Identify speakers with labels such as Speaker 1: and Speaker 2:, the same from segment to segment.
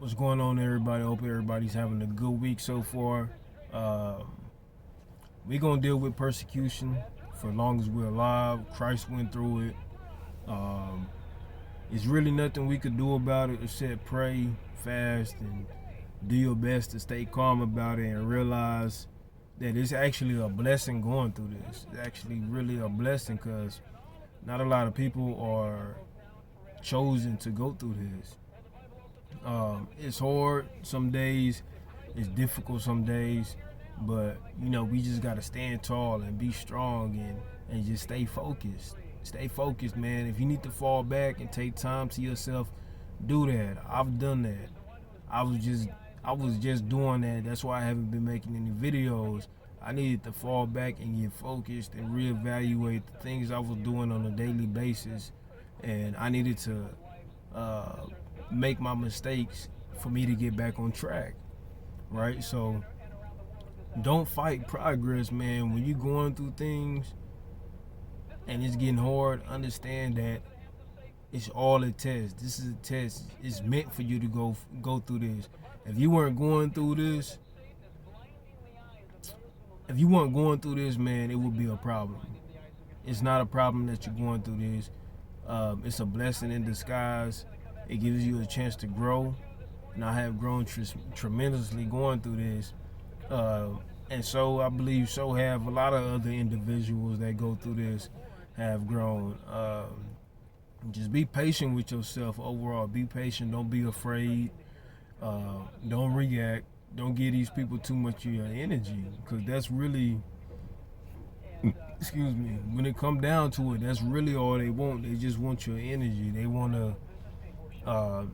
Speaker 1: What's going on, everybody? I hope everybody's having a good week so far. We're going to deal with persecution for as long as we're alive. Christ went through it. Um, it's really nothing we could do about it except pray, fast, and do your best to stay calm about it and realize that it's actually a blessing going through this. It's actually really a blessing because not a lot of people are chosen to go through this. It's hard some days, it's difficult some days, but we just gotta stand tall and be strong and just stay focused. Stay focused, man. If you need to fall back and take time to yourself, do that. I've done that. I was just I was just doing that. That's why I haven't been making any videos. I needed to fall back and get focused and reevaluate the things I was doing on a daily basis, and I needed to uh, make my mistakes for me to get back on track, right? So don't fight progress, man. When you're going through things and it's getting hard, understand that it's all a test. This is a test. It's meant for you to go through this. If you weren't going through this, if you weren't going through this, man, it would be a problem. It's not a problem that you're going through this. It's a blessing in disguise. It gives you a chance to grow, and I have grown tremendously going through this. And so I believe so have a lot of other individuals that go through this have grown. Just be patient with yourself overall. Be patient. Don't be afraid. Don't react. Don't give these people too much of your energy, because that's really, excuse me, when it come down to it, that's really all they want. They just want your energy. Uh,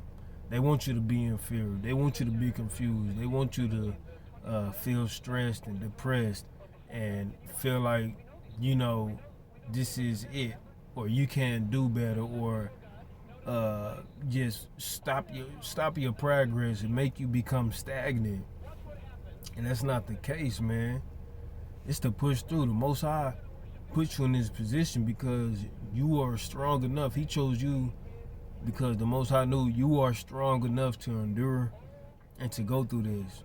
Speaker 1: they want you to be in fear. They want you to be confused. They want you to feel stressed and depressed and feel like, this is it, or you can't do better, or just stop your progress and make you become stagnant. And that's not the case, man. It's to push through. The Most High put you in this position because you are strong enough. He chose you because the Most High knew you are strong enough to endure and to go through this.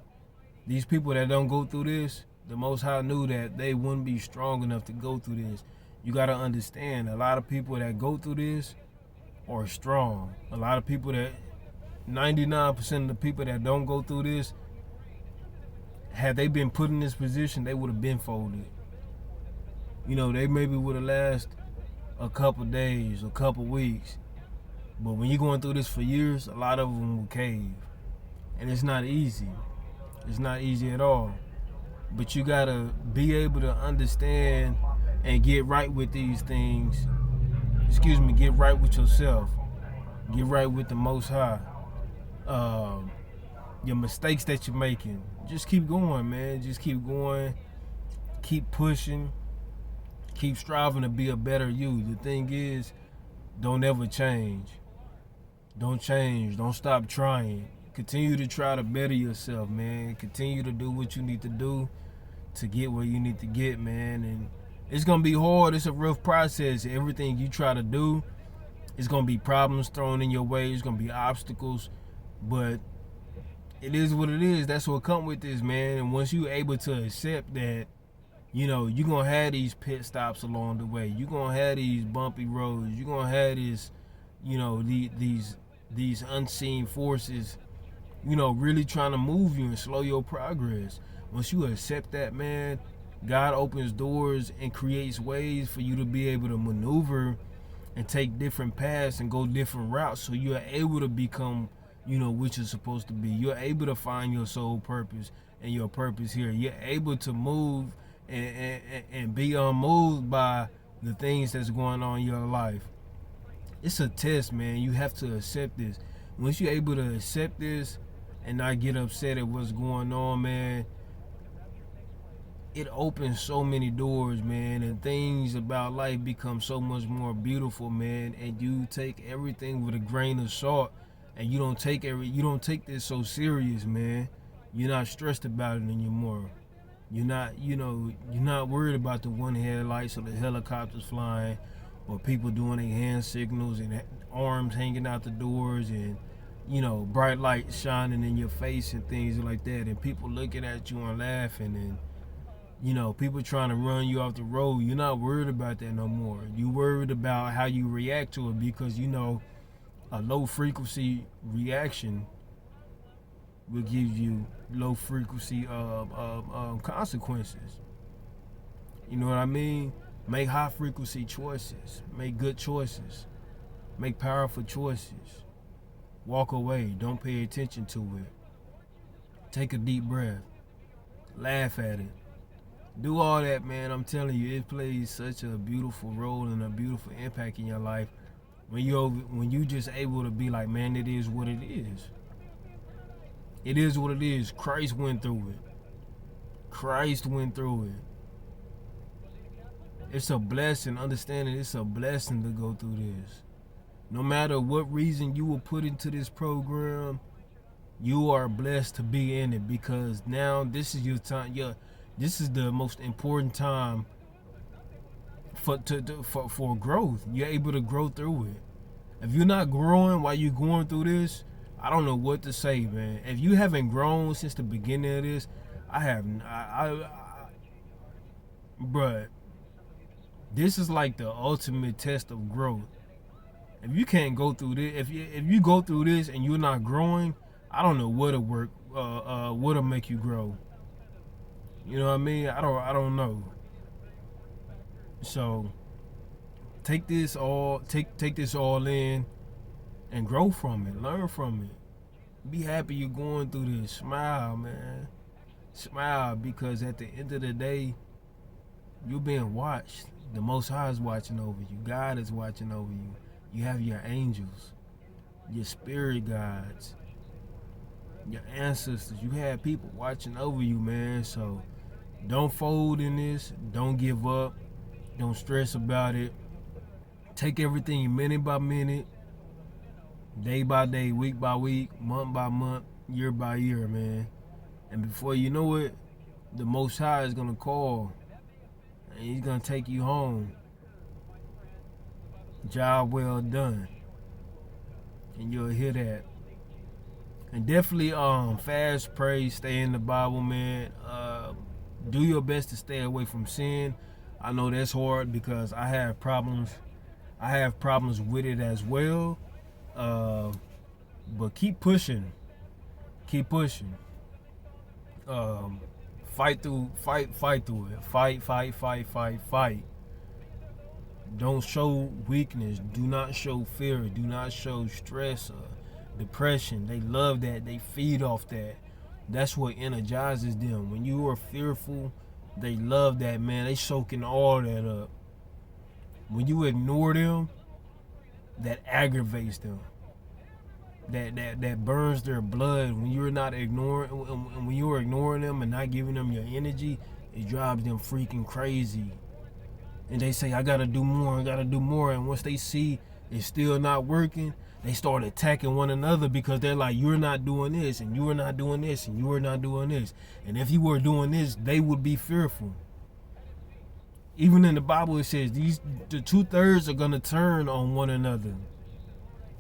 Speaker 1: These people that don't go through this, the Most High knew that they wouldn't be strong enough to go through this. You got to understand, a lot of people that go through this are strong. A lot of people 99% of the people that don't go through this, had they been put in this position, they would have been folded. They maybe would have lasted a couple days, a couple weeks. But when you're going through this for years, a lot of them will cave. And it's not easy. It's not easy at all. But you gotta be able to understand and get right with these things. Get right with yourself. Get right with the Most High. Your mistakes that you're making, just keep going, man. Just keep going. Keep pushing. Keep striving to be a better you. The thing is, don't ever change. Don't change. Don't stop trying. Continue to try to better yourself, man. Continue to do what you need to do to get where you need to get, man. And it's going to be hard. It's a rough process. Everything you try to do, it's going to be problems thrown in your way. It's going to be obstacles. But it is what it is. That's what come with this, man. And once you're able to accept that, you're going to have these pit stops along the way. You're going to have these bumpy roads. You're going to have this, these unseen forces, really trying to move you and slow your progress. Once you accept that, man, God opens doors and creates ways for you to be able to maneuver and take different paths and go different routes, so you're able to become, what you're supposed to be. You're able to find your soul purpose and your purpose here. You're able to move and be unmoved by the things that's going on in your life. It's a test, man. You have to accept this. Once you're able to accept this and not get upset at what's going on, man, it opens so many doors, man, and things about life become so much more beautiful, man. And you take everything with a grain of salt, and you don't take this so serious, man. You're not stressed about it anymore. You're not worried about the one headlights or the helicopters flying, or people doing their hand signals and arms hanging out the doors, and bright light shining in your face and things like that, and people looking at you and laughing, and people trying to run you off the road. You're not worried about that no more. You worried about how you react to it, because a low frequency reaction will give you low frequency consequences. You know what I mean? Make high frequency choices. Make good choices. Make powerful choices. Walk away. Don't pay attention to it. Take a deep breath. Laugh at it. Do all that, man. I'm telling you, it plays such a beautiful role and a beautiful impact in your life when you just able to be like, man, it is what it is. It is what it is. Christ went through it. Christ went through it. It's a blessing. Understanding it's a blessing to go through this. No matter what reason you were put into this program, you are blessed to be in it, because now this is your time. This is the most important time for growth. You're able to grow through it. If you're not growing while you're going through this, I don't know what to say, man. If you haven't grown since the beginning of this, bruh, this is like the ultimate test of growth. If you can't go through this, if you go through this and you're not growing, I don't know what'll make you grow. You know what I mean? I don't know. So take this all in and grow from it. Learn from it. Be happy you're going through this. Smile, man. Smile, because at the end of the day, you're being watched. The Most High is watching over you. God is watching over you. You have your angels, your spirit guides, your ancestors. You have people watching over you, man. So don't fold in this. Don't give up. Don't stress about it. Take everything minute by minute, day by day, week by week, month by month, year by year, man. And before you know it, the Most High is going to call, and he's going to take you home. Job well done. And you'll hear that. And definitely fast, pray, stay in the Bible, man. Do your best to stay away from sin. I know that's hard because I have problems. I have problems with it as well. But keep pushing. Keep pushing. Fight through it. Fight. Don't show weakness. Do not show fear. Do not show stress or depression. They love that. They feed off that. That's what energizes them. When you are fearful, they love that, man. They soaking all that up. When you ignore them, that aggravates them. That burns their blood. When you're not when you're ignoring them and not giving them your energy, it drives them freaking crazy. And they say, I gotta do more. And once they see it's still not working, they start attacking one another, because they're like, you're not doing this, and you are not doing this, and you are not doing this. And if you were doing this, they would be fearful. Even in the Bible, it says the 2/3 are gonna turn on one another.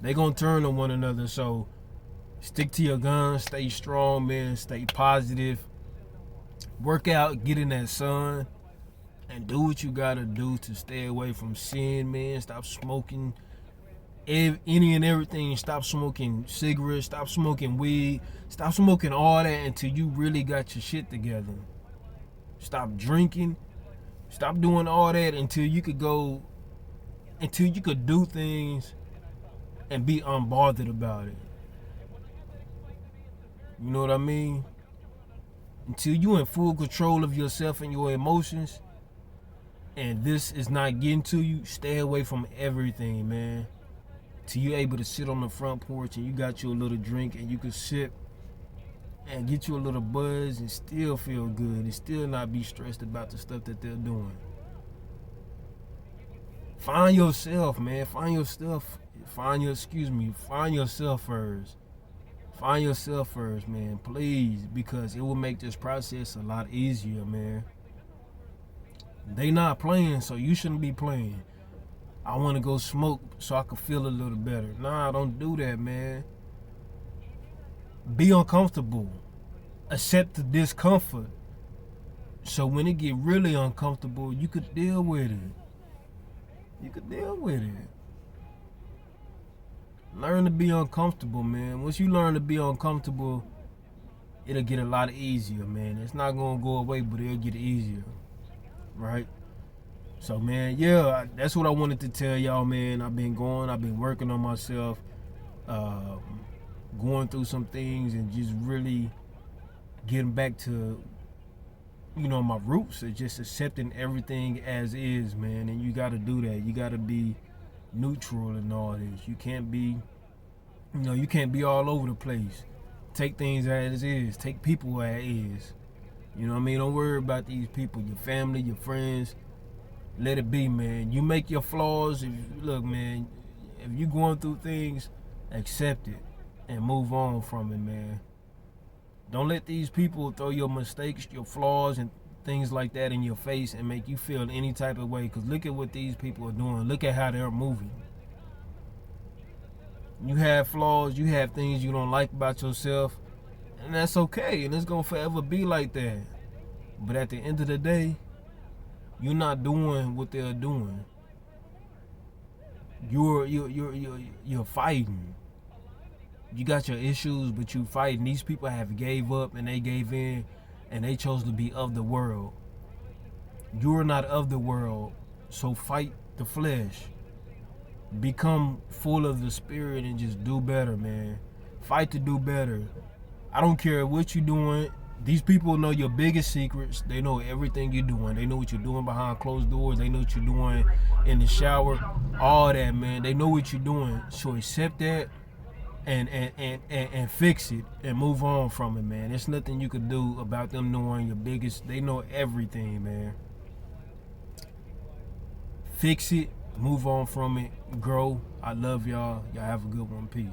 Speaker 1: They're gonna turn on one another. So stick to your guns, stay strong, man, stay positive. Work out, get in that sun, and do what you gotta do to stay away from sin, man. Stop smoking any and everything. Stop smoking cigarettes, stop smoking weed, stop smoking all that until you really got your shit together. Stop drinking, stop doing all that until you could do things and be unbothered about it. You know what I mean? Until you in full control of yourself and your emotions, and this is not getting to you, stay away from everything, man. Till you able to sit on the front porch and you got you a little drink and you can sip and get you a little buzz and still feel good and still not be stressed about the stuff that they're doing. Find yourself, man. Find yourself first. Find yourself first, man, please, because it will make this process a lot easier, man. They not playing, so you shouldn't be playing. I want to go smoke so I can feel a little better. Nah, don't do that, man. Be uncomfortable. Accept the discomfort. So when it get really uncomfortable, you could deal with it. You could deal with it. Learn to be uncomfortable, man. Once you learn to be uncomfortable, it'll get a lot easier, man. It's not gonna go away, but it'll get easier, right? So, man, yeah, that's what I wanted to tell y'all, man. I've been working on myself, going through some things, and just really getting back to, my roots, and just accepting everything as is, man. And you got to do that. You got to be neutral in all this. You can't be, you can't be all over the place. Take things as is. Take people as is. You know what I mean? Don't worry about these people, your family, your friends. Let it be, man. You make your flaws. Look, man, if you're going through things, accept it and move on from it, man. Don't let these people throw your mistakes, your flaws, and things like that in your face and make you feel any type of way. Because look at what these people are doing. Look at how they're moving. You have flaws. You have things you don't like about yourself. And that's okay. And it's going to forever be like that. But at the end of the day, you're not doing what they're doing. You're fighting. You got your issues, but you fighting. These people have gave up and they gave in and they chose to be of the world. You're not of the world, so fight the flesh. Become full of the spirit and just do better, man. Fight to do better. I don't care what you're doing. These people know your biggest secrets. They know everything you're doing. They know what you're doing behind closed doors. They know what you're doing in the shower. All that, man. They know what you're doing. So accept that and fix it and move on from it, man. There's nothing you could do about them knowing your biggest. They know everything, man. Fix it. Move on from it. Grow. I love y'all. Y'all have a good one. Peace.